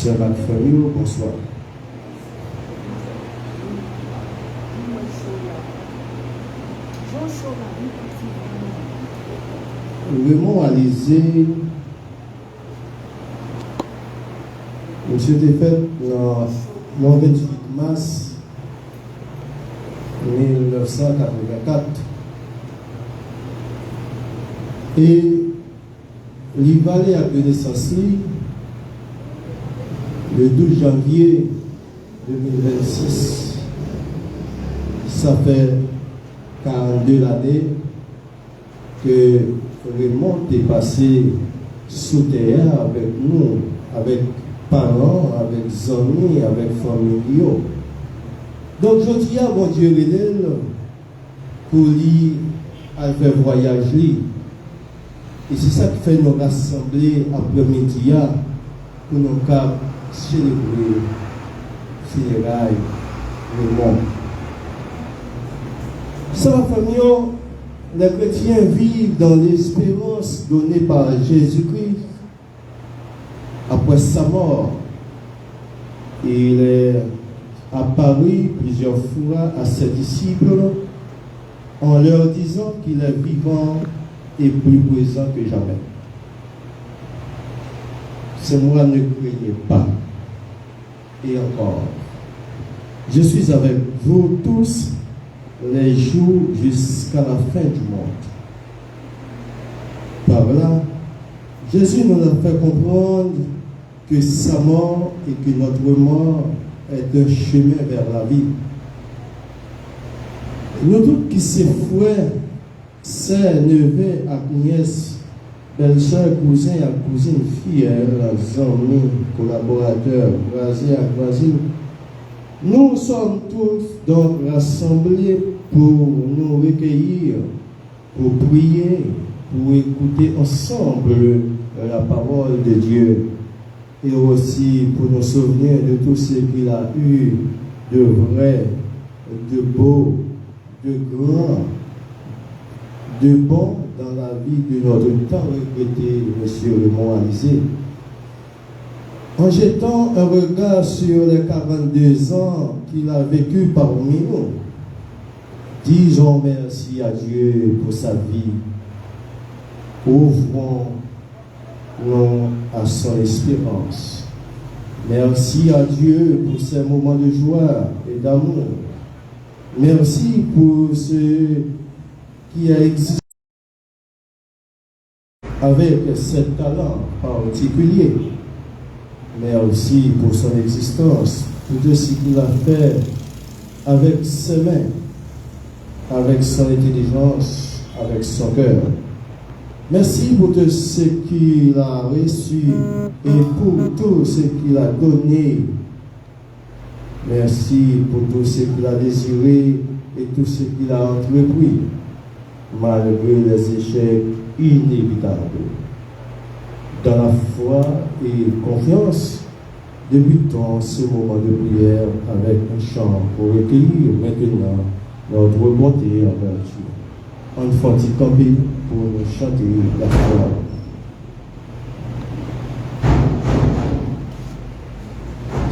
Sœur Macfamio, bonsoir. Vraiment, Alizé, monsieur était fait le 28 mars 1984. Et l'Ivalé a donné naissance le 12 janvier 2026. Ça fait 42 années que Raymond est passé sous terre avec nous, avec parents, avec amis, avec famille. Donc je dis à mon Dieu pour lui faire voyage. Et c'est ça qui fait nous rassembler après-midi pour nous célébrer funérailles Raymond. Ça va famille. Les chrétiens vivent dans l'espérance donnée par Jésus-Christ après sa mort. Il est apparu plusieurs fois à ses disciples en leur disant qu'il est vivant et plus présent que jamais. C'est moi, ne craignez pas. Et encore, je suis avec vous tous les jours jusqu'à la fin du monde. Par là, Jésus nous a fait comprendre que sa mort et que notre mort est un chemin vers la vie. Nous tous qui sommes frères, sœurs, neveux, nièces, belle-sœurs, cousins, cousines, filles, amis, collaborateurs, voisins, voisines, nous sommes tous donc rassemblés pour nous recueillir, pour prier, pour écouter ensemble la parole de Dieu et aussi pour nous souvenir de tout ce qu'il a eu de vrai, de beau, de grand, de bon dans la vie de notre temps regretté, M. Raymond Alizé. En jetant un regard sur les 42 ans qu'il a vécu parmi nous, disons merci à Dieu pour sa vie. Ouvrons-nous à son espérance. Merci à Dieu pour ces moments de joie et d'amour. Merci pour ce qui a existé avec ce talent particulier. Merci pour son existence, pour tout ce qu'il a fait avec ses mains, avec son intelligence, avec son cœur. Merci pour tout ce qu'il a reçu et pour tout ce qu'il a donné. Merci pour tout ce qu'il a désiré et tout ce qu'il a entrepris, malgré les échecs inévitables. Dans la foi et confiance, débutons ce moment de prière avec un chant pour recueillir maintenant notre bonté envers Dieu. On faut-il camper pour nous chanter la parole.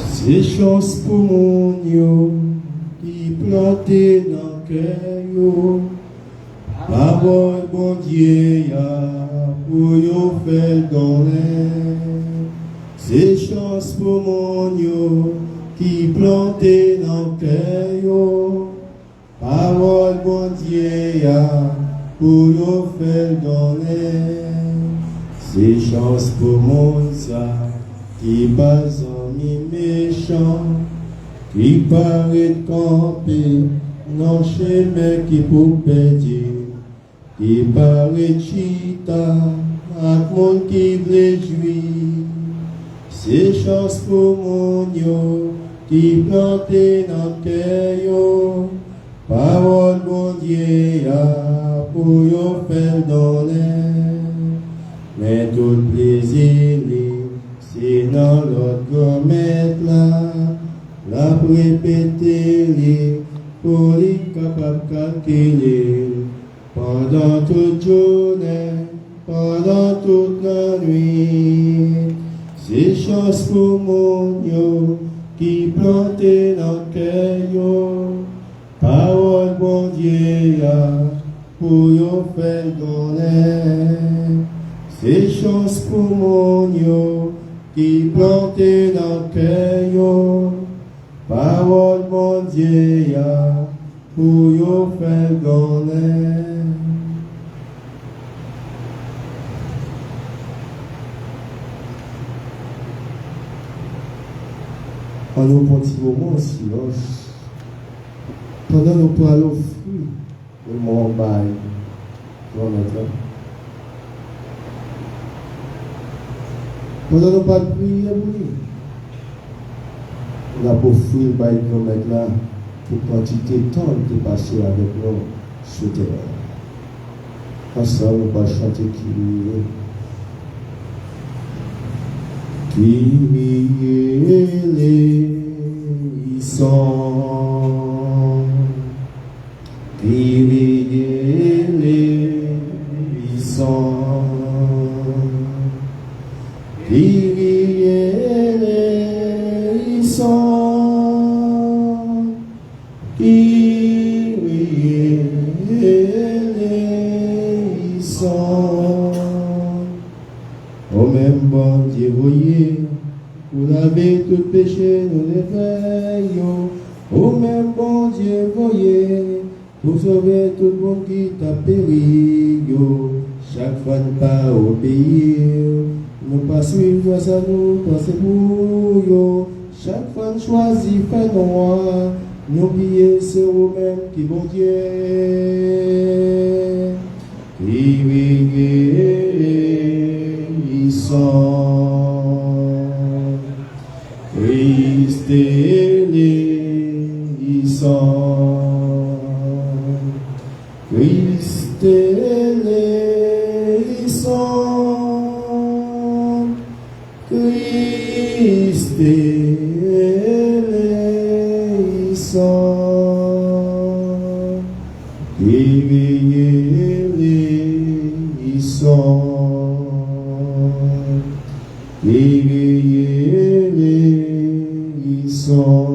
C'est chance pour mon yo qui planté dans le cœur, parole bon Dieu pour yo faire dans l'air. C'est chance pour mon yo qui planté dans le cœur, parole bon Dieu pour yo faire dans l'air. C'est chance pour mon ça qui passe en mi méchant, qui paraît camper dans chemin qui pour perdre, qui paraît chita à monde qui veut jouir. C'est chance pour mon yo qui planté dans le cœur, parole bon Dieu pour yo faire dans l'air. Mais tout plaisir c'est dans l'autre gommette là, la répéter pour les capables calculer pendant toute journée, pendant toute la nuit. C'est chance pour mon yo qui planté dans le cœur yo. Parole bon Dieu pour yo faire donner. C'est chance pour mon yo qui planté dans le cœur yo. Parole bon Dieu pour yo faire donner. On nous prend un petit moment en silence. Pendant nous parlons au fruit, le moment bail, on va mettre là. Pendant nous parlons de prière, on a pour fruit le bail qu'on met là, pour quantité de temps de passer avec nous sur terre. Ensemble, on va chanter les sons, les sons, les sons, les sons. Au même bon Dieu, voyez, vous l'avez tout péché, nous les veillons. Au même bon Dieu, voyez, pour sauver tout le monde qui t'a péri. Chaque fois ne pas obéir, ne pas suivre ça, nous penser pour yo. Chaque fois nous choisit fait noir, nous oublier c'est vous-même qui bon Dieu. Ils sont Christ ils sont Christ ils sont Christ ils sont ils sont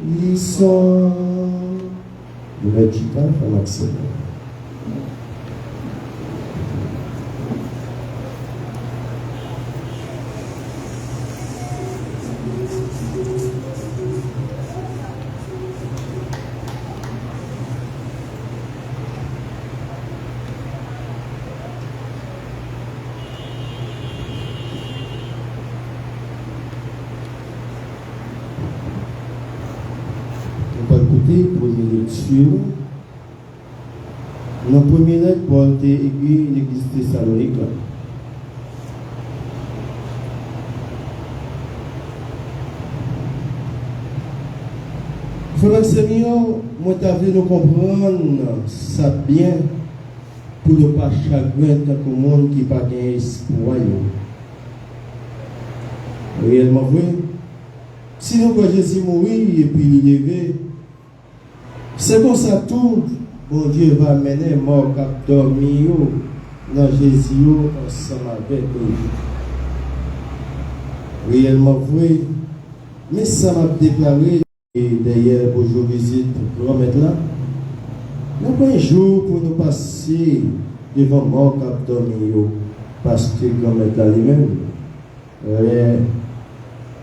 ils sont le Vatican à l'accès. Première lecture. Dans la première lettre, Paul a écrit l'église Thessalonique. Frère Seigneur, moi t'avais nous comprendre ça bien pour ne pas chagrin tant que le monde qui n'a pas d'espoir. Réellement vrai. Si nous voyons Jésus mourir et puis il lever, c'est comme ça tout, bon Dieu va mener mort cap dormir dans Jésus ensemble avec lui. Réellement vrai. Mais ça m'a déclaré, et d'ailleurs, pour je visite pour le mettre là, nous avons un jour pour nous passer devant mort cap dormir, parce que comme mettre là lui-même,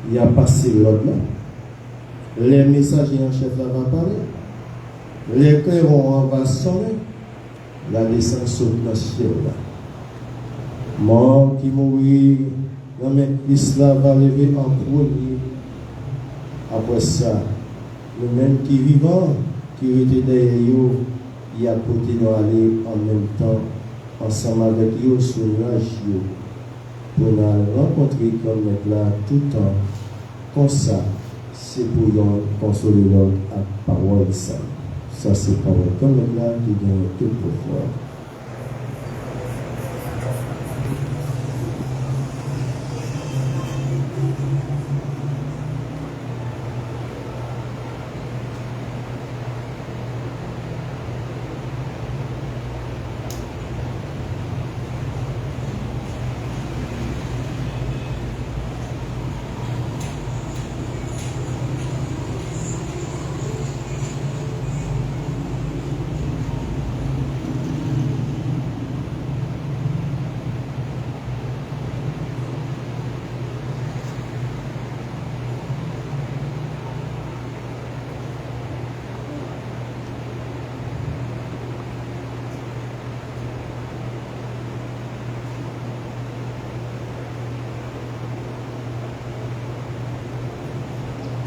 il a passé l'autre là. Les messagers en chef là va parler. Les cœurs va sonner. La descente saute dans le ciel là. Mort qui mourit, non mais Christ là va lever en premier. Après ça, le même qui vivant, qui était derrière eux, il a continué à aller en même temps, ensemble avec eux sur l'âge, pour nous rencontrer comme là tout le temps. Comme ça, c'est pour nous consoler l'autre à parole ça. Ça, c'est parole comme là qui gagne tout pouvoir.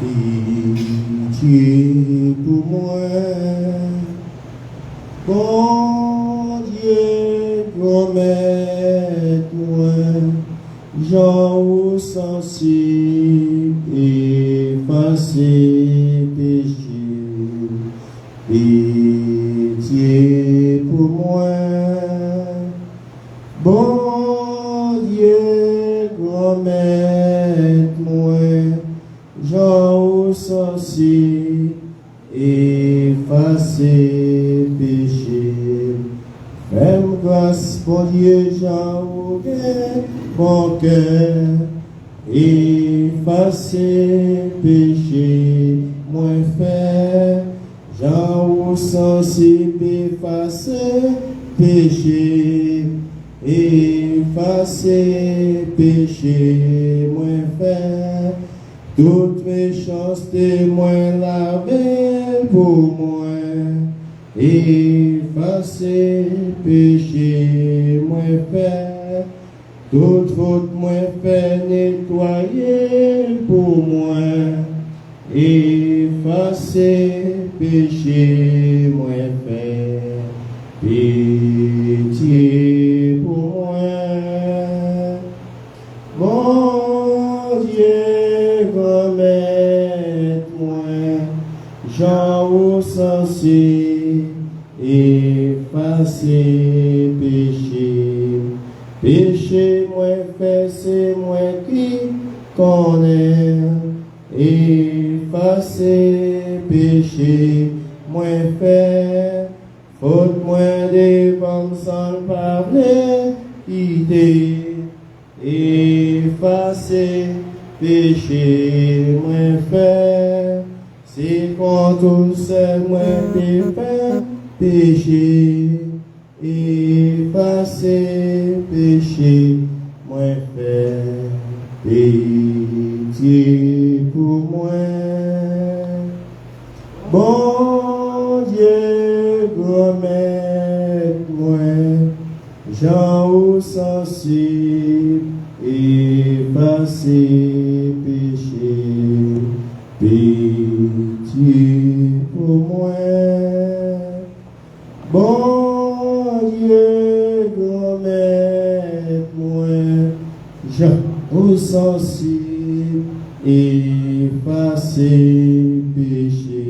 pitié pour moi. Bon Dieu, promets-moi, j'en sensible, effacer péché. Pitié pour moi. Bon Dieu, promets-moi, j'en sensible, effacer péché. Fais-moi grâce, bon Dieu, j'en mon cœur, effacer péché, moins faire, j'en sensible, effacer péché, effacer péché, moins faire, toute méchanceté, moins laver pour moi, effacer péché, moins faire, toute faute, moins fait, nettoyer pour moi, effacer péché, moins fait, pitié pour moi. Mon Dieu, remets-moi, j'en sensible, effacer péché. Péché, moins fait, c'est moi qui connais. Effacer péché, moins fait. Faute, moins devant sans parler, idée. Effacer péché, moins fait. C'est quand tout seul, moins défait, péché. Effacer péché, moins fait, pitié pour moi. Bon Dieu, remets-moi, j'en sensible, effacer péché, pitié pour moi. Bon Dieu, remets-moi, j'en sensible, effacer péché.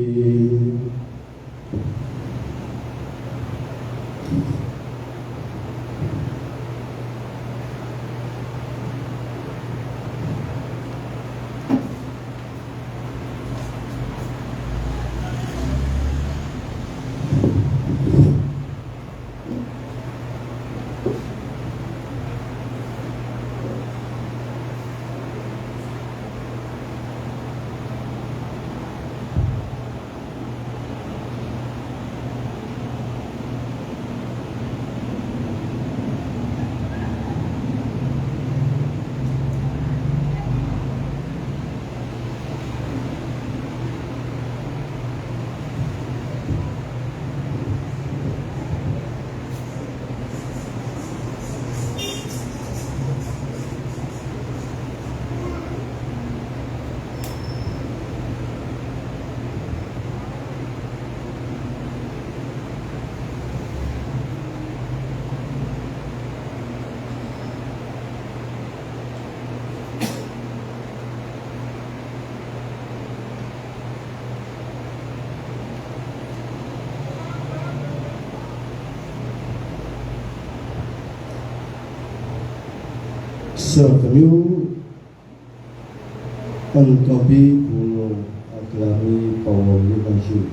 Sœurs, nous on campé pour nous acclamer parole l'évangile.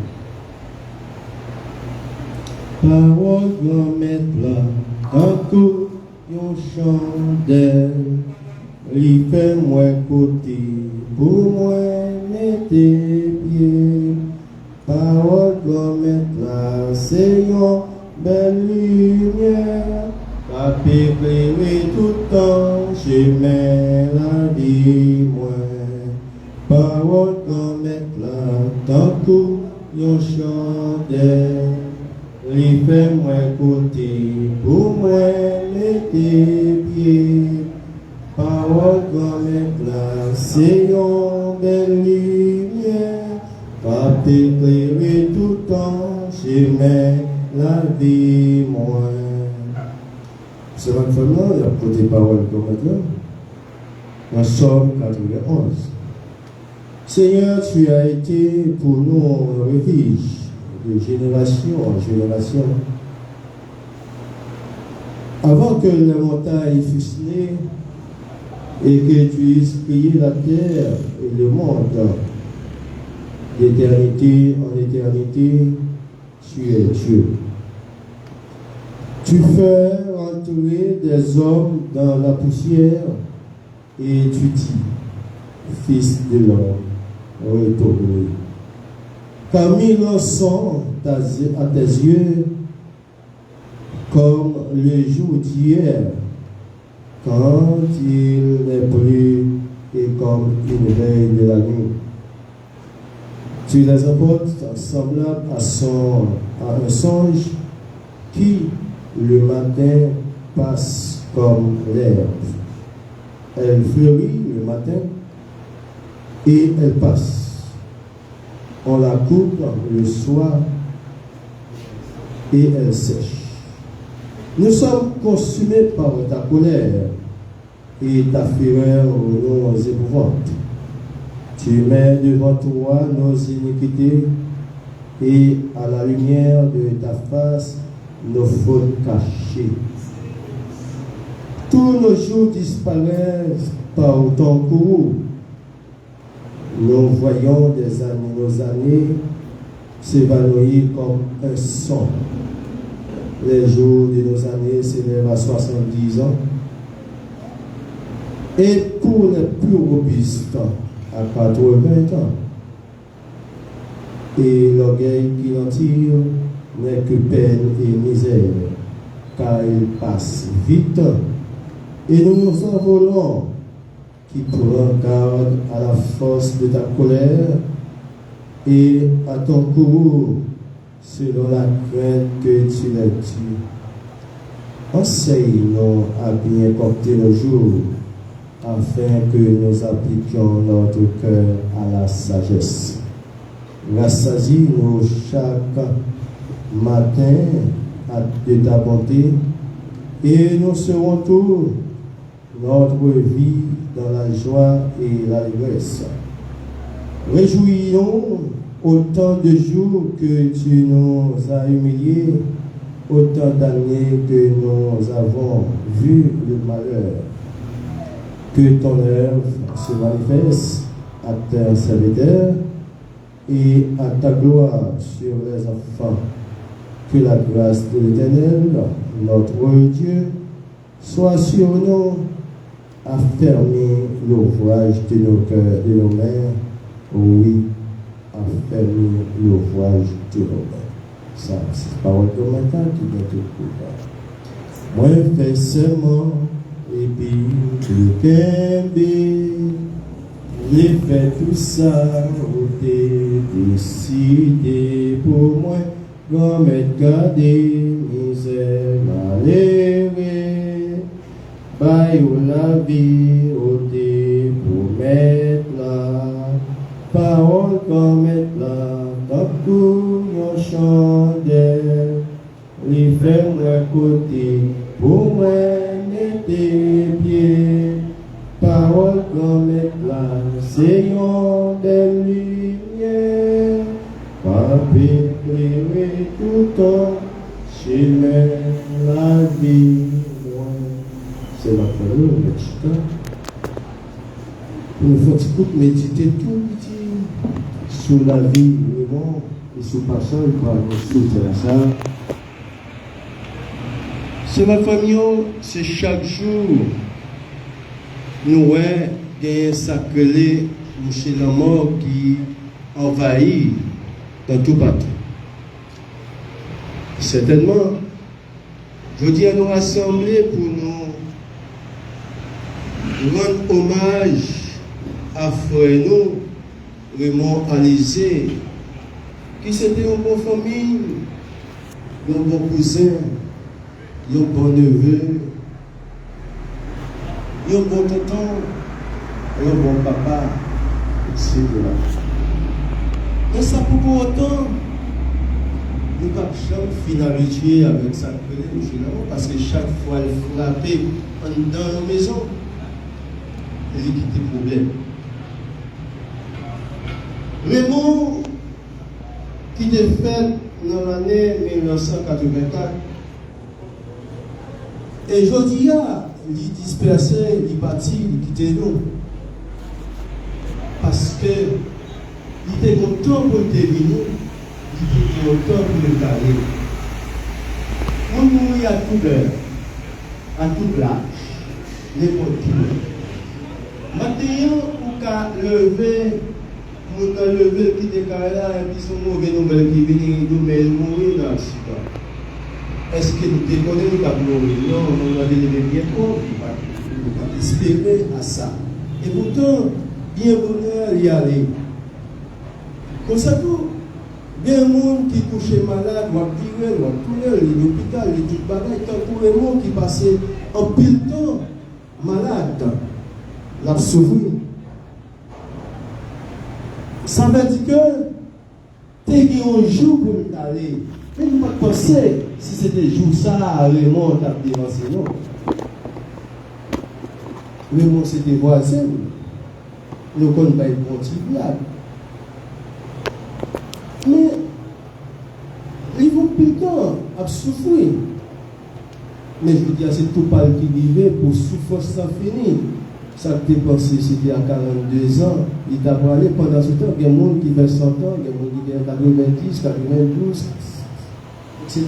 Parole grand maître là, encore yon chandelle, li fait moi côté, pour moi mettre pieds. Parole grand maître là, c'est yon belle lumière. Pape éclairé tout temps, chemin la vie moi. Parole qu'on met là, tant coup yon chandelle. Li fait moi côté, pour moi mettre pieds. Parole qu'on met là, c'est yon belle lumière. la vie, moi. C'est votre femme là, il y a pour des paroles comme maintenant. En Somme 91. Seigneur, tu as été pour nous un refuge de génération en génération. Avant que les montagnes fussent nées et que tu eusses créé la terre et le monde, d'éternité en éternité, tu es Dieu. Tu fais entrer des hommes dans la poussière et tu dis, Fils de l'homme, retourne. Car mille sont à tes yeux comme le jour d'hier, quand il n'est plus et comme une veille de la nuit. Tu les apportes semblables à un songe qui, le matin, passe comme l'herbe. Elle fleurit le matin et elle passe. On la coupe le soir et elle sèche. Nous sommes consumés par ta colère et ta fureur nous épouvante. Tu mets devant toi nos iniquités et à la lumière de ta face nos fautes cachées. Tous nos jours disparaissent par ton courroux. Nous voyons nos années s'évanouir comme un son. Les jours de nos années s'élèvent à 70 ans. Et pour les plus robustes, à 80 ans. Et l'orgueil qui en tire n'est que peine et misère, car il passe vite. Et nous nous envolons, qui prend garde à la force de ta colère et à ton courroux, selon la crainte que tu les tues. Enseigne-nous à bien compter nos jours, afin que nous appliquions notre cœur à la sagesse. Rassasie-nous chaque matin de ta bonté, et nous serons tous notre vie dans la joie et la l'allégresse. Réjouis-nous autant de jours que tu nous as humiliés, autant d'années que nous avons vu le malheur. Que ton œuvre se manifeste à tes serviteurs et à ta gloire sur les enfants. Que la grâce de l'Éternel, notre Dieu, soit sur nous, affermir l'ouvrage de nos cœurs, de nos mains. Oui, affermir l'ouvrage de nos mains. Ça, c'est la parole de matin qui vient te couper. Moi, fais seulement. Et puis, le Kembe, j'ai fait tout ça, où t'es décidé pour moi, comme être gardé, misère, malheureux, bail ou la vie, où t'es pour mettre là, parole comme être là, dans tout mon chandelle, les faire moi côté, pour moi, tes pieds, parole comme éclat, Seigneur des lumières, pas éclairer tout ton chemin, la vie. C'est la parole de Chita. Il faut méditer tout petit sur la vie, le monde, et sur le passage par nous soutenir ça. C'est ma famille, c'est chaque jour, nous voyons des sacrés chez la mort qui envahit dans tout partout. Certainement, je dis à nous rassembler pour nous rendre hommage à frère nous, Raymond Alizé, qui c'était une bonne famille, un bon cousin, un bon neveu, un bon tonton, un bon papa, etc. Et ça pour autant, nous ne pouvons pas habituer avec ça parce que chaque fois elle frappe dans nos maisons, il y a des problèmes. Raymond, qui était fait dans l'année 1984, et aujourd'hui, il est dispersé, il est parti, il quitté nous. Parce que il était content pour le venir, il était content pour le carrer. On mourir à toute heure, à toute l'âge, n'importe qui. Maintenant, pour lever, on a levé qui décale là, et puis son mauvais nouvelle qui vient, nous met mourir dans l'accident. Est-ce que nous déconnons nous avons mourir? Non, on a levé bien trop, on va espérer à ça. Et pourtant, bien bonheur y aller. Comme ça, tout, bien le monde qui couchait malade, ou à virer, ou à tourner, l'hôpital, les tout bagaille, tant pour le monde qui passait en pile temps malade, l'a souffert. Ça veut dire que tu as un jour pour aller. Mais tu ne peux pas penser si c'était jour ça, Raymond t'a dévancé, non. Raymond c'était voisin. Nous ne connaissons pas être contribuable. Mais ils vont plus de temps à souffrir. Mais je veux dire, c'est tout pas qui vivait pour souffrir sans finir. Ça que tu pensé, c'était à 42 ans. Il t'a parlé pendant ce temps, il y a des gens qui veulent 100 ans, il y a des gens qui viennent 90, 92, etc.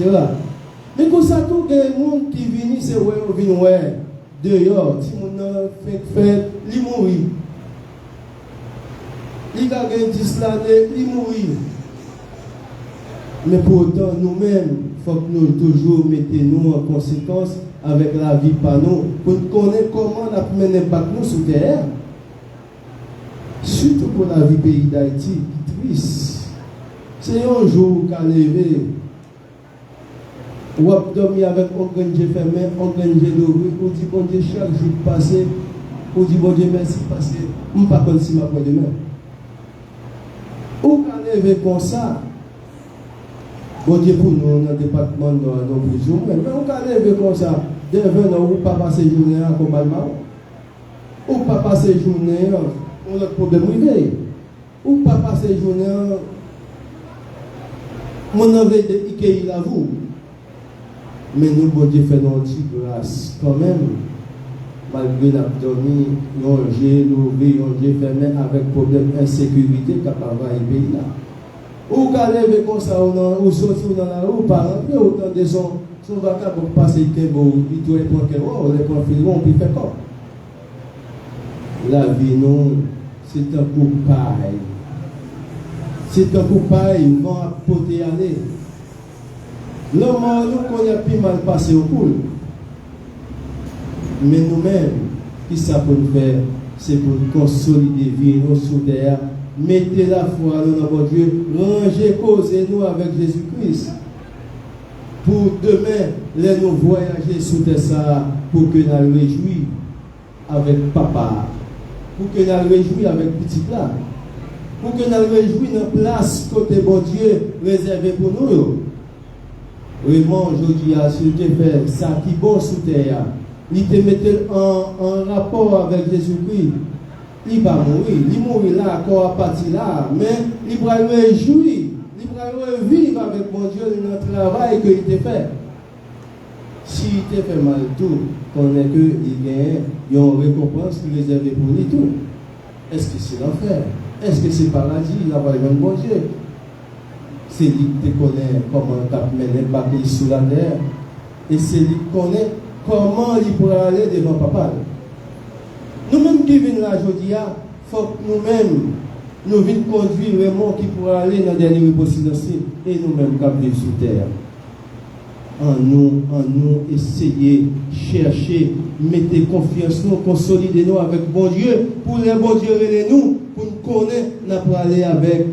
Mais comme ça, tout, il y a des gens qui viennent, c'est ouais, on vient ouais, dehors, si on a fait, il mourit. Il a gagné 10 l'année, il mourit. Mais pourtant, nous-mêmes, il faut que nous toujours mettons en conséquence avec la vie par nous, pour connaître comment on a pu mener nous sur terre. Surtout pour la vie pays d'Haïti, qui est triste. C'est un jour qu'à lever, ou à dormir avec un grand Dieu fermé, un grand Dieu d'ouvrir, pour dire bon Dieu chaque jour passé, pour dire bon Dieu merci parce que je ne sais pas si je vais demain. Ou qu'à lever comme ça, bon Dieu pour nous, dans le département de nos prisons, mais on peut lever comme ça, de 20 ans, ou pas passer journée à combattre, ou pas passer journée, on a le problème privé, ou pas passer journée, mon envie de Ikei la vous. Mais nous, bon Dieu, fait notre grâce quand même, malgré l'abdomen, l'ongé, l'ouvrier, l'ongé fermé avec problème d'insécurité capable de pays là. Ou qu'à lever comme ça, ou sortir dans la rue, par exemple, autant de son vacances pour passer il doit prendre quel on les prend filon, puis fait quoi? La vie, non, c'est un coup pareil. C'est un coup pareil, ils vont apporter aller. L'homme, nous, qu'on a plus mal passé au poule. Mais nous-mêmes, qui ça pour nous faire? C'est pour consolider la vie, nous, sous terre. Mettez la foi dans notre Dieu, rangez, causez-nous avec Jésus-Christ. Pour demain, les nous voyager sous terre pour que nous réjouissions avec papa, pour que nous réjouissions avec petit là, pour que nous réjouissions dans la place côté bon Dieu réservé pour nous. Vraiment, je dis à ce que fait ça qui est bon sous terre, il te mettait en rapport avec Jésus-Christ. Il va mourir là, encore à partir là, mais il va réjouir, il va vivre avec mon Dieu dans le travail qu'il t'a fait. S'il t'a fait mal tout, qu'on est que il gagne, il y a une récompense qui est réservée pour lui tout. Est-ce que c'est l'enfer? Est-ce que c'est paradis? Il va le même bon Dieu. C'est lui qui connaît comment tu as mené le papier sous la terre, et c'est lui qui connaît comment il pourra aller devant papa. Nous-mêmes qui venons là aujourd'hui, il faut que nous-mêmes, nous venions conduire vraiment qui pourra aller dans le dernier repos silencieux et nous-mêmes qui vivons sur terre. En nous, essayer, chercher, mettez confiance nous, consolider nous avec bon Dieu, pour les bon Dieu et nous, pour nous connaître, nous pour aller avec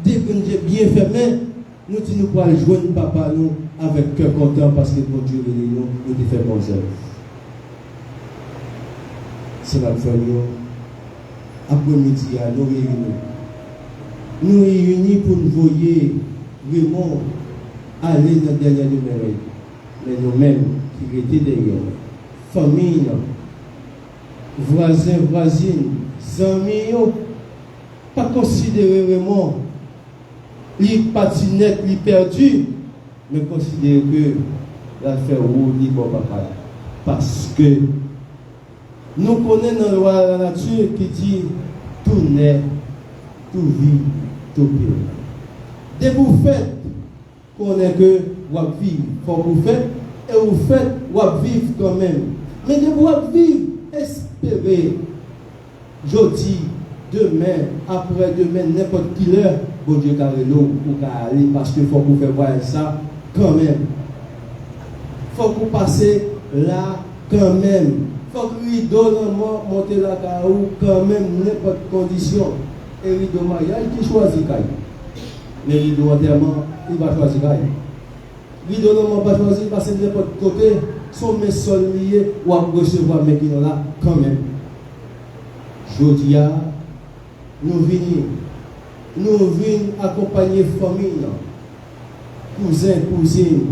des bien fermés, nous pour aller joindre papa nous avec cœur content parce que bon Dieu et nous, nous fait bon œuvre. C'est la famille. Après-midi, nous réunis pour nous voyer vraiment aller dans le dernier numéro. Mais nous-mêmes qui étaient derrière, famille, voisins, voisines, amis, pas considérer vraiment les patinettes, les perdus, mais considérer que l'affaire où il bon papa. Parce que nous connaissons dans la loi de la nature qui dit tout naît, tout vit, tout pire. Dès que vous faites, connaissez que vous vivez, faut que vous faites, et vous faites, vous vivez quand même. Mais de vous vivre, espérez, jeudi, demain, après-demain, n'importe quelle heure, bon Dieu, carré l'eau pour aller, parce qu'il faut que vous fassiez voir ça quand même. Il faut que vous passez là quand même. Il faut que lui donne monter la carou quand même, n'importe condition. Et rideau mariage, qui choisit Kaï. Les rideaux enterrement, il va choisir Kaï. Rideau non pas choisir parce que n'importe côté, son mes sol lié ou à recevoir mais qui sont là quand même. Jodia, nous venons accompagner famille, cousins, cousines,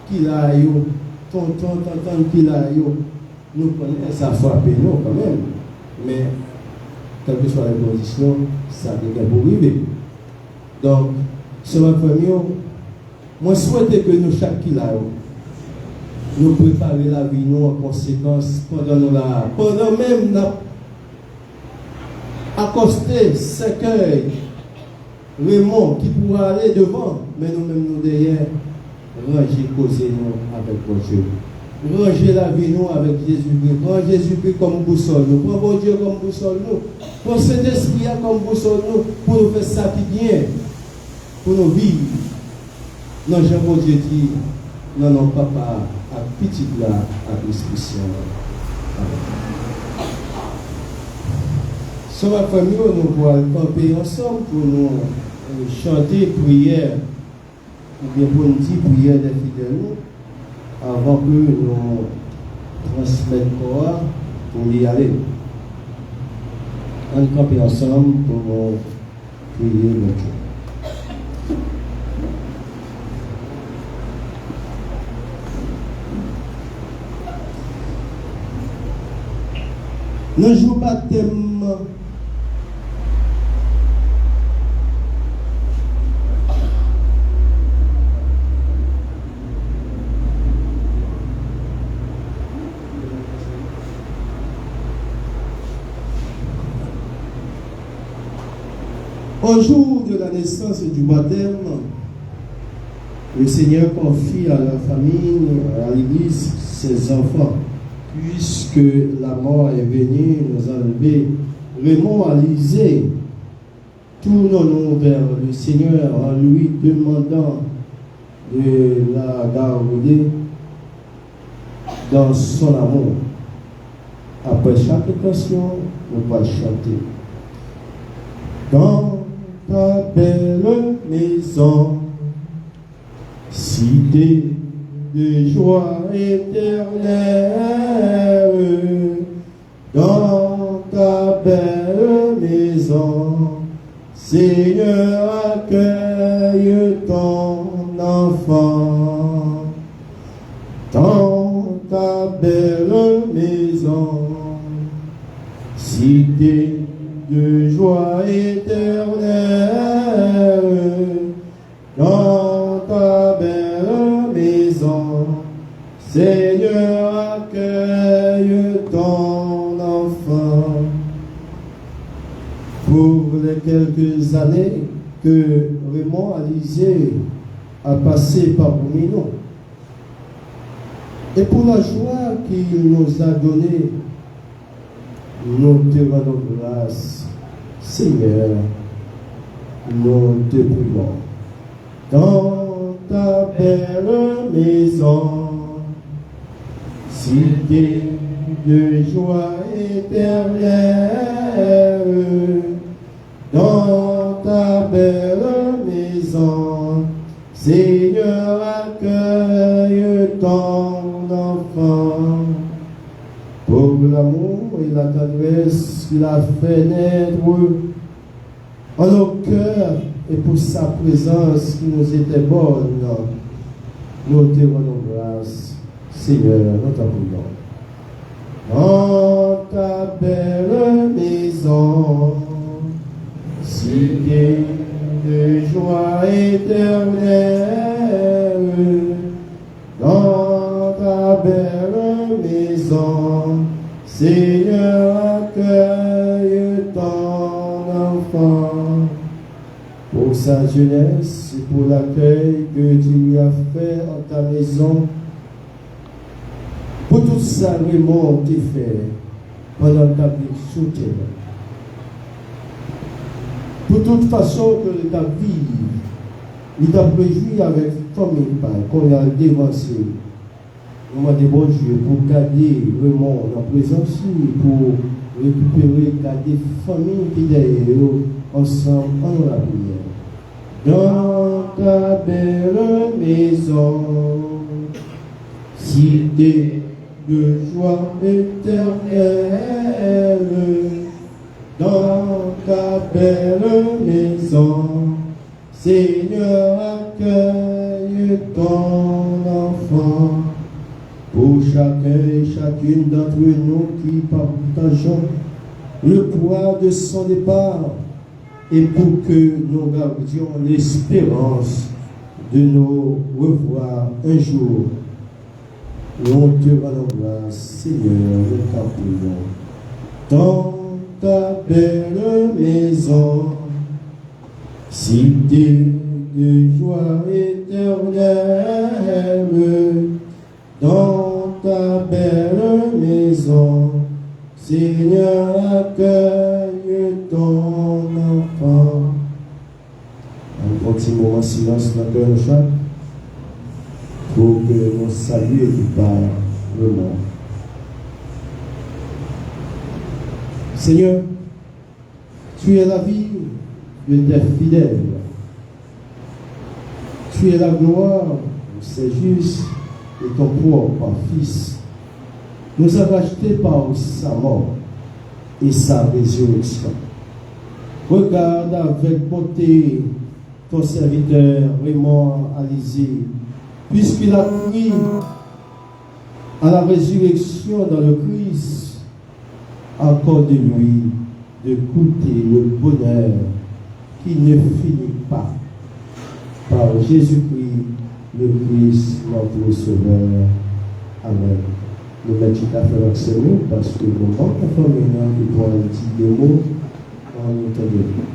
qui l'a eu, tonton, qui l'a eu. Nous connaissons ça frapper nous quand même. Mais, quelle que soit la condition, ça devient pour arriver. Donc, sur ma famille, moi je souhaite que nous, chaque qui l'a eu, nous préparer la vie nous en conséquence pendant nous là. Pendant même nous accoster cercueil, Raymond qui pourra aller devant, mais nous-mêmes nous derrière, ranger causer nous avec mon Dieu. Ranger la vie nous avec Jésus-Christ. Prends Jésus-Christ comme boussole nous. Prends mon Dieu comme boussole nous. Prends cet esprit comme boussole nous pour nous faire ça qui vient. Pour nous vivre. Non, j'ai mon Dieu dit, non, non, papa, à petit là, à l'esprit. Sur ma famille, nous allons camper ensemble pour nous chanter prière, ou bien pour nous dire prière des fidèles, avant que nous transmettions quoi pour y aller. On camper ensemble pour nous prier le Dieu. Le jour baptême, au jour de la naissance et du baptême, le Seigneur confie à la famille, à l'Église, ses enfants. Puisque la mort est venue nous enlever, Raymond a lisé, tournons-nous vers le Seigneur en lui demandant de la garder dans son amour. Après chaque cantion, nous allons chanter. Dans ta belle maison, cité de joie éternelle, dans ta belle maison, Seigneur, accueille ton enfant. Dans ta belle maison, cité de joie éternelle, dans ta belle maison, Seigneur, accueille ton enfant. Pour les quelques années que Raymond Alizé a passé parmi nous, et pour la joie qu'il nous a donnée, nous te rendons grâce, Seigneur, nous te prions. Dans ta belle maison, cité de joie éternelle, dans ta belle maison, Seigneur, accueille ton enfant. Pour l'amour et la tendresse qu'il a fait naître en nos cœurs et pour sa présence qui nous était bonne, nous te rendons grâce, Seigneur, nous t'en prions. Dans ta belle maison, cité de joie éternelle, dans ta belle maison, Seigneur, accueille ton enfant pour sa jeunesse et pour l'accueil que tu lui as fait en ta maison. Pour tout ça, Raymond t'a fait pendant ta vie sous terre. Pour toute façon que ta vie, il t'a réjoui avec famille, qu'on a dévancé. On m'a dit bon Dieu pour garder Raymond en présence, pour récupérer, garder famille qui derrière ensemble en la prière. Dans ta belle maison, cité de joie éternelle, dans ta belle maison, Seigneur, accueille ton enfant. Pour chacun et chacune d'entre nous qui partageons le poids de son départ, et pour que nous gardions l'espérance de nous revoir un jour. Nous te rendons grâce, Seigneur, nous t'en prions. Dans ta belle maison, cité de joie éternelle, dans ta belle maison, Seigneur, accueille ton enfant. Un petit moment de silence dans le cœur chaque pour que nous saluions par le monde. Seigneur, tu es la vie de tes fidèles. Tu es la gloire, c'est juste, et ton propre Fils nous a rachetés par sa mort et sa résurrection. Regarde avec bonté ton serviteur Raymond Alizé, puisqu'il a cru à la résurrection dans le Christ. Accorde-lui de goûter le bonheur qui ne finit pas. Par Jésus-Christ, le Christ, notre Sauveur. Amen. Nous mettons tout à fait accéléré parce que nous manquons de famille qui pourra dire des mots en nous entendant.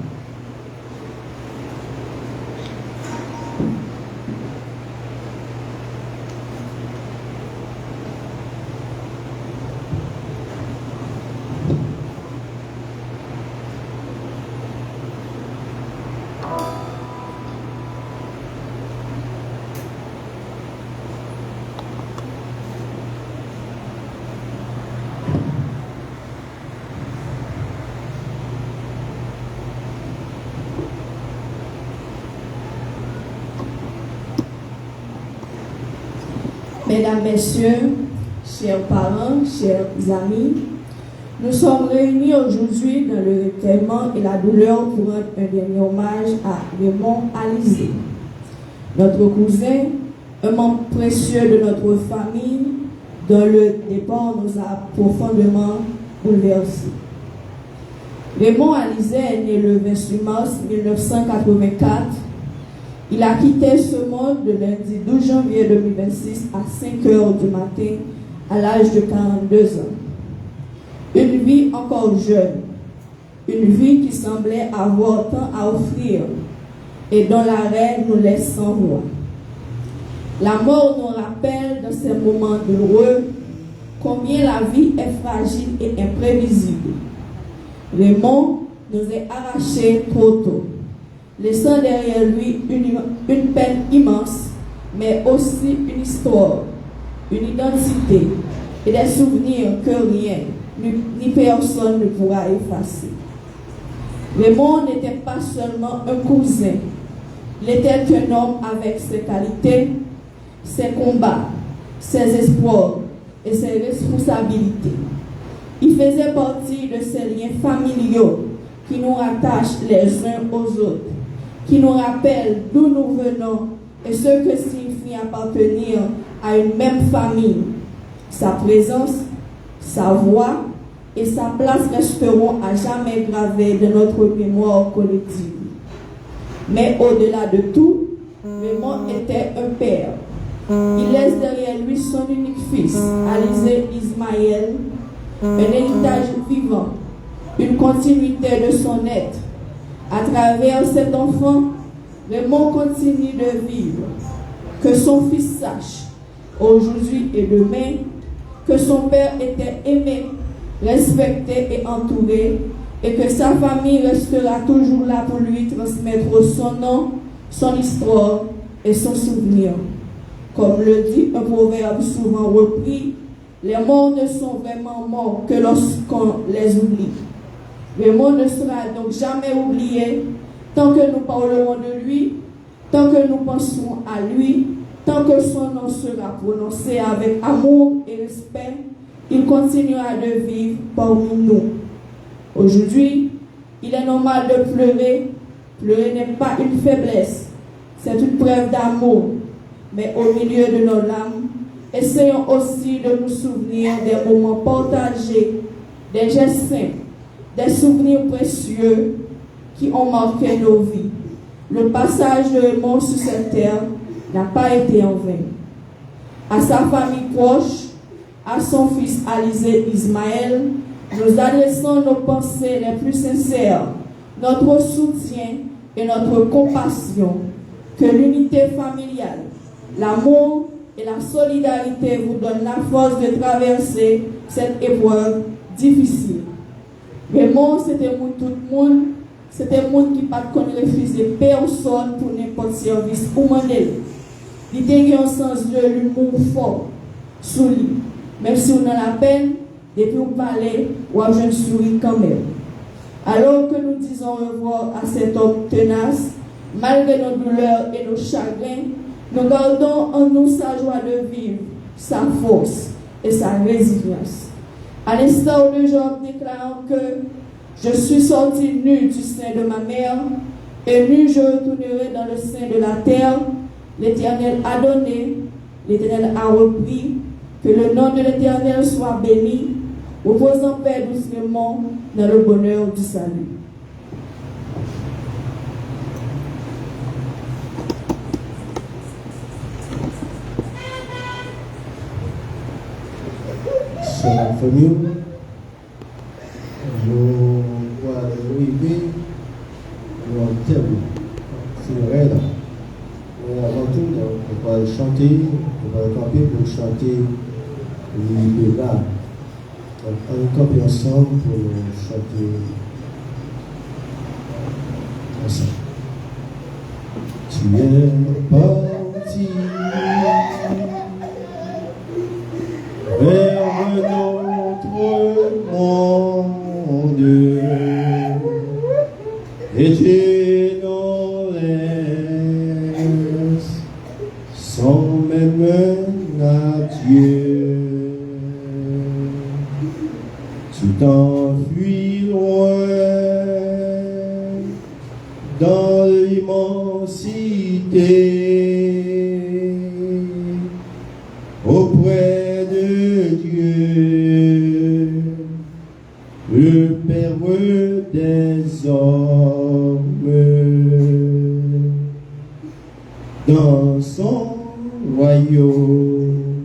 Mesdames, Messieurs, chers parents, chers amis, nous sommes réunis aujourd'hui dans le recueillement et la douleur pour rendre un dernier hommage à Raymond Alizé, notre cousin, un membre précieux de notre famille, dont le départ nous a profondément bouleversés. Raymond Alizé est né le 28 mars 1984. Il a quitté ce monde le lundi 12 janvier 2026 à 5 h du matin à l'âge de 42 ans. Une vie encore jeune, une vie qui semblait avoir tant à offrir et dont l'arrêt nous laisse sans voix. La mort nous rappelle dans ces moments douloureux combien la vie est fragile et imprévisible. Raymond nous est arraché trop tôt, laissant derrière lui une peine immense, mais aussi une histoire, une identité et des souvenirs que rien, ni personne ne pourra effacer. Raymond n'était pas seulement un cousin, il était un homme avec ses qualités, ses combats, ses espoirs et ses responsabilités. Il faisait partie de ces liens familiaux qui nous rattachent les uns aux autres, qui nous rappellent d'où nous venons et ce que signifie appartenir à une même famille. Sa présence, sa voix et sa place resteront à jamais gravées de notre mémoire collective. Mais au-delà de tout, Raymond était un père. Il laisse derrière lui son unique fils, Alizé Ismaël, un héritage vivant, une continuité de son être. À travers cet enfant, Raymond continue de vivre. Que son fils sache, aujourd'hui et demain, que son père était aimé, respecté et entouré, et que sa famille restera toujours là pour lui transmettre son nom, son histoire et son souvenir. Comme le dit un proverbe souvent repris, les morts ne sont vraiment morts que lorsqu'on les oublie. Raymond ne sera donc jamais oublié tant que nous parlerons de lui, tant que nous penserons à lui, tant que son nom sera prononcé avec amour et respect, il continuera de vivre parmi nous. Aujourd'hui, il est normal de pleurer. Pleurer n'est pas une faiblesse, c'est une preuve d'amour. Mais au milieu de nos larmes, essayons aussi de nous souvenir des moments partagés, des gestes simples, des souvenirs précieux qui ont marqué nos vies. Le passage de Raymond sur cette terre n'a pas été en vain. À sa famille proche, à son fils Alizé Ismaël, nous adressons nos pensées les plus sincères, notre soutien et notre compassion. Que l'unité familiale, l'amour et la solidarité vous donnent la force de traverser cette épreuve difficile. Raymond, c'était tout le monde, c'était le monde qui n'a pas refusé personne pour n'importe service ou demander. Il était un sens de l'humour fort, sous lui. Même si on a la peine, depuis vous parler, ou à jeune souris quand même. Alors que nous disons au revoir à cet homme tenace, malgré nos douleurs et nos chagrins, nous gardons en nous sa joie de vivre, sa force et sa résilience. À l'instar de Job déclarant que je suis sorti nu du sein de ma mère et nu je retournerai dans le sein de la terre, l'Éternel a donné, l'Éternel a repris, que le nom de l'Éternel soit béni, repose en paix doucement dans le bonheur du salut. C'est la famille. Nous voyons arriver au thème. C'est vrai là. Mais avant tout, on va chanter, on va camper pour chanter le là. Donc, on campe ensemble pour chanter ensemble. Tu es parti vers notre monde et tu nous laisses sans même un adieu. Tu t'enfuis loin dans l'immensité auprès de Dieu, le Père des hommes. Dans son royaume,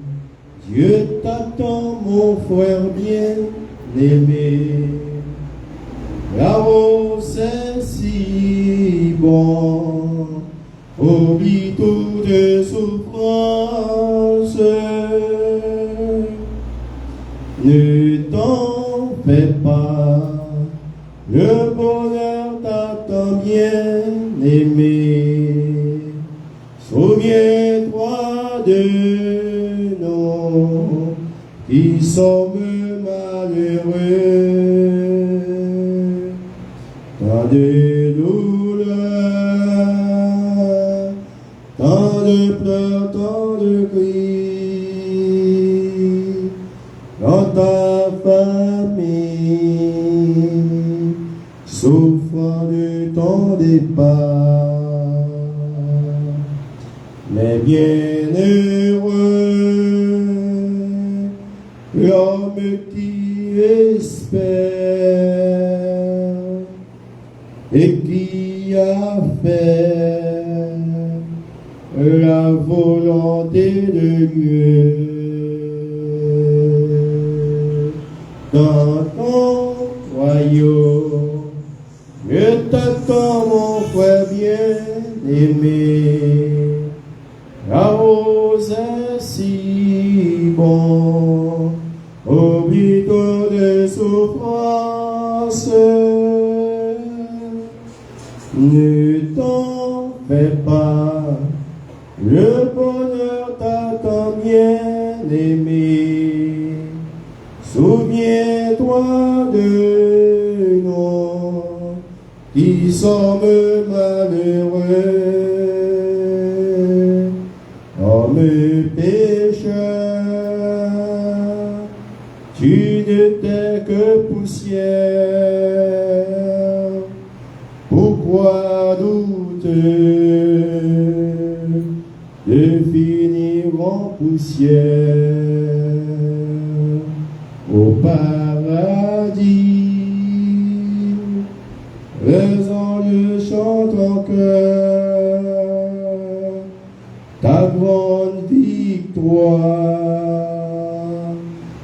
Dieu t'attend, mon frère bien-aimé. Là-haut, c'est si bon, oublie toute souffrance. Ne t'en fais pas, le bonheur t'attend, bien-aimé. Souviens-toi de nous qui sommes malheureux, tant de douleurs, tant de pleurs, tant de cris, dans ta famille, souffrant de ton départ. Mais bien l'homme qui espère et qui a fait la volonté de Dieu. Dans ton royaume, je t'attends, mon frère bien-aimé. La rose est si bon, oublie de souffrance. Ne t'en fais pas, le bonheur t'attend, bien-aimé. Souviens-toi de nous qui sommes malheureux, hommes pécheurs, tu n'étais que poussière. Pourquoi douteux de finir en poussière au paradis? Les anges chantent en chœur ta grande victoire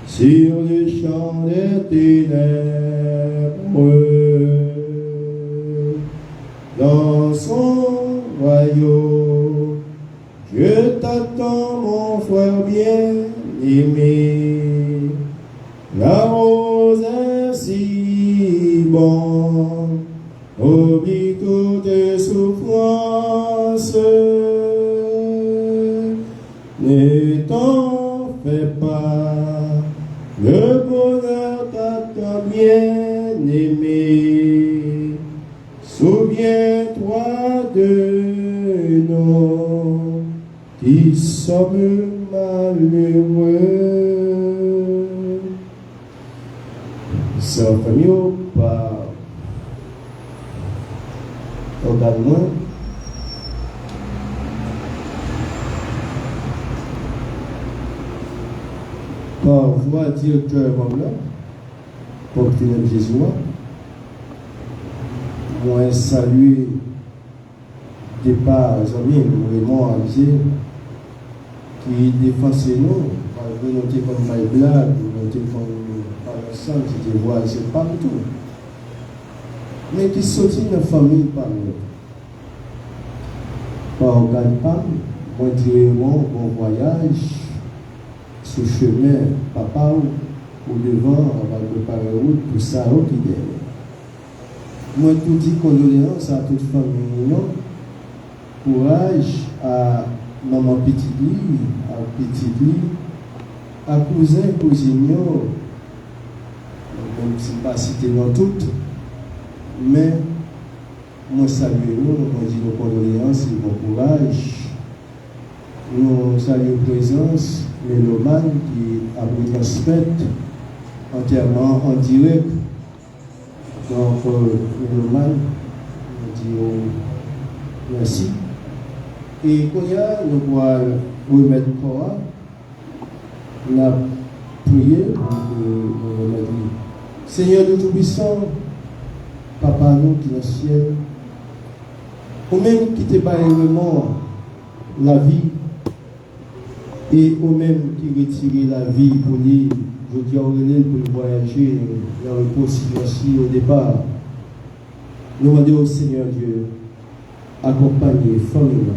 sur le champ des ténèbres. Dans son royaume, je t'attends, mon frère bien-aimé. La rose est si bon, oublie toute souffrance. Ne t'en fais pas, le bonheur t'attend, bien-aimé. Souviens-toi de nous qui sommes malheureux. C'est un famille par regarde-moi. Par voie directeur là, pour que tu aimes Jésus. Moi, saluer des pas amis, vraiment avisés, qui défendent nous, nous noter comme my blague, nous noter comme par ensemble, c'était voir, c'est pas tout. Mais qui sortit de la famille par nous. Par regarde pas, moi, directement, bon voyage, sur chemin, papa ou devant, on va préparer route pour ça, qui derrière. Moi, tout dit condoléances à toute famille, courage à maman petite lit, à petite lit, à cousin, cousine, même si pas cité dans toutes, mais moi salue nous, moi dis nos condoléances et bon courage. Nous saluons présence, Méloman qui a transmis entièrement en direct. Donc, Méloman, nous disons merci. Et quand nous pouvons remettre le corps, nous avons prié pour nous remettre. Seigneur de Tout-Puissant, Papa nous qui est dans le ciel, ou même qui te bat vraiment la vie, et au même qui retire la vie pour lui, je dis pour le voyager dans le possible au départ. Nous demandons au Seigneur Dieu accompagner famille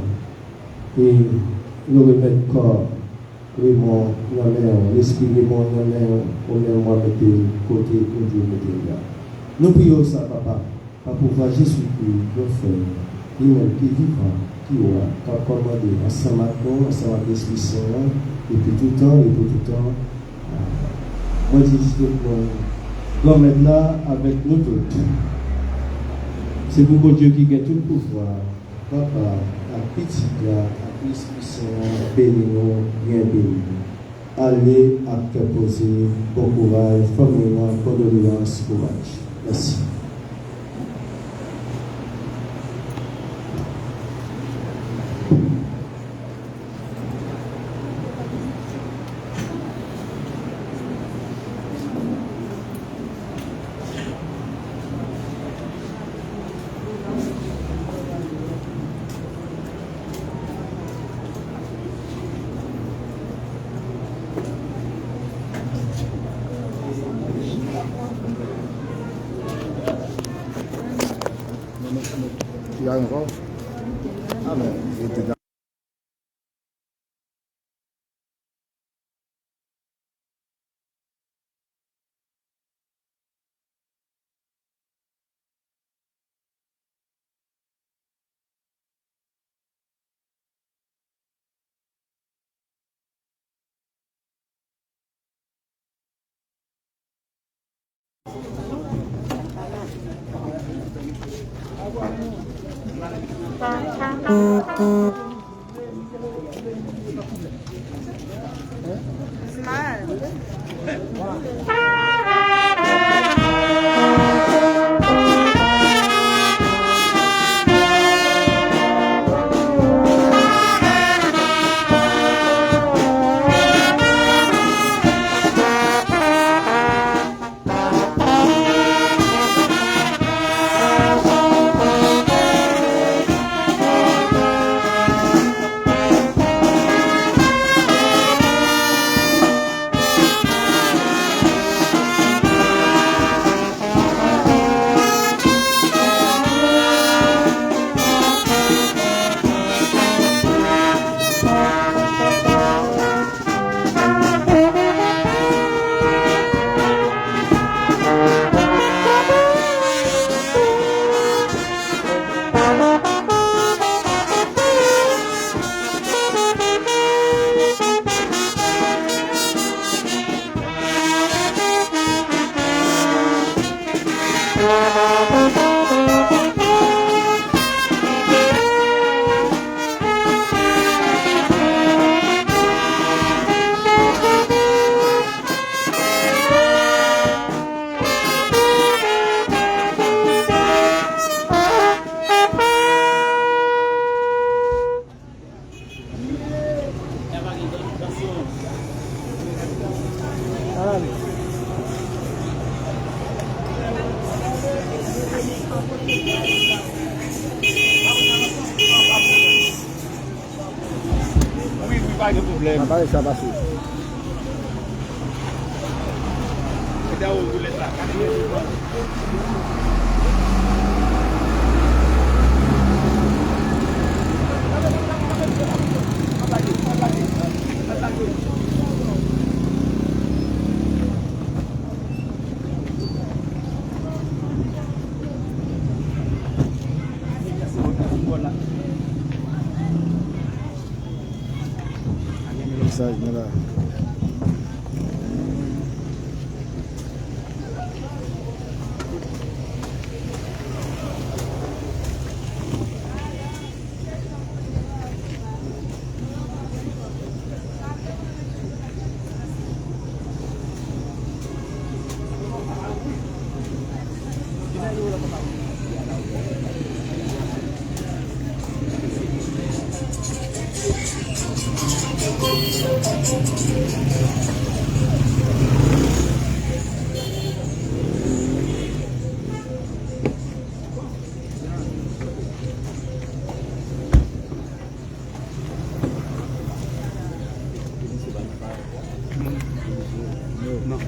et nous remettre corps, vraiment dans l'air, l'esprit vraiment dans l'air, au même moi mettre côté où Dieu mettait là. Nous prions ça, Papa, pour pouvoir Jésus-Christ, notre frère, lui-même qui vivra, qui aura, qui a commandé ensemble avec nous, ensemble avec l'Esprit Saint, depuis tout temps et pour tout temps. Moi, je dis justement, nous mettre là avec nous tous. C'est pour Dieu qui a tout le pouvoir. Papa, à petit là, à l'Esprit Saint, bénis-nous, bien bénis. Allez à te poser, bon courage, famille, condoléances, courage. Merci. Tu as encore? Ah ben, il était dans. Pas de problème. Pas ça passe. Mensagem là. Non.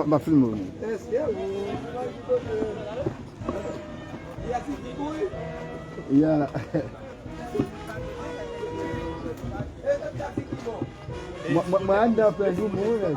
Ma film. Yeah. Ma anda perdu mule.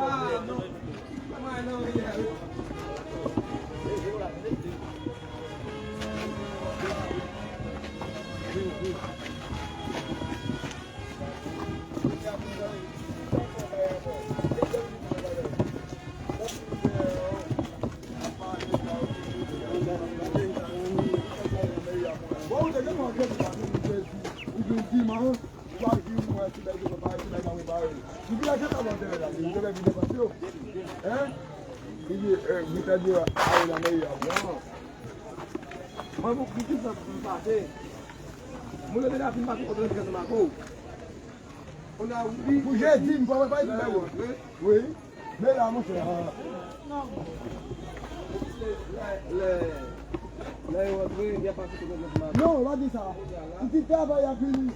Non, on va dire ça. Si tu travailles à fini.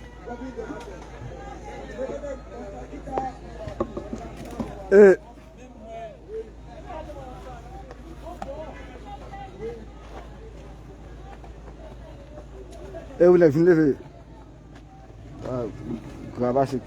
Vous l'avez levé. Grava ce qui.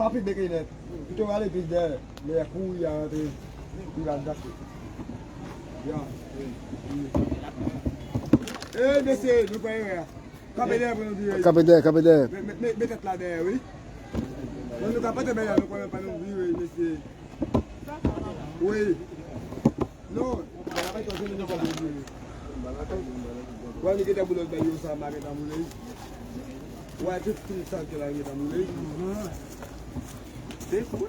Papi begini, itu kali bisa leku ya di landas. Ya. Descer, nous payons. Capédère pour nous dire. Capédère. Mettez là derrière, oui. On ne peut pas te bailler, nous ne pouvons pas nous dire, monsieur. Oui. Non, on va pas te dire, nous ne pouvons pas dire. Quand on est dans le baillot, ça m'a fait d'amour. Ouais, tout ça que là, il est d'amour. C'est cool.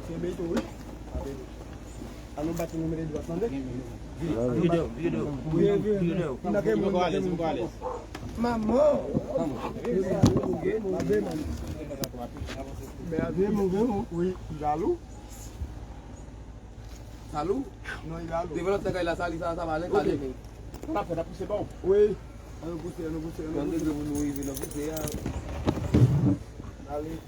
C'est bien, oui. Allons battre le numéro de votre vidéo. Maman. Mais avec mon gars, oui, jaloux. Salou? Non, il a l'eau. Développe ça, il a sali, ça va aller. On a fait la poussée bon. Oui. On a poussé. On a poussé. Allez.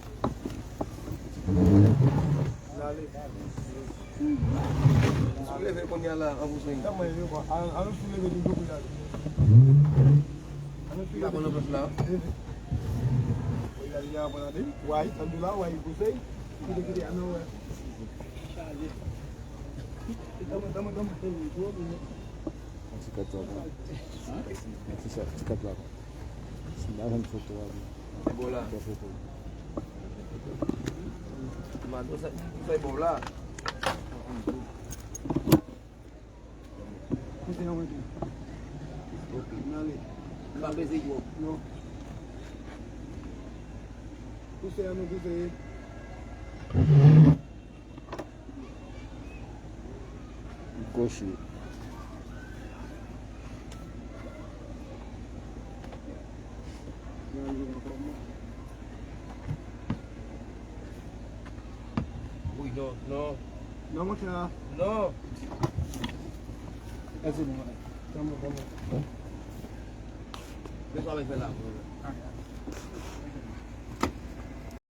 Soulevez combien là, en vous soignant? On a soulevé du groupe là. On a La bonne place là. Il a dit là, on a dit. Ouais, comme là, ouais, il pousse. Il dit, ah non, ouais. C'est beau là. C'est beau là. Pas baiser gros. Non. Poussez à nous, poussez. Gauche. Oui, non, non. Non, mon cher. Non. Vas-y, mon cher. Come on. Laisse-moi avec là.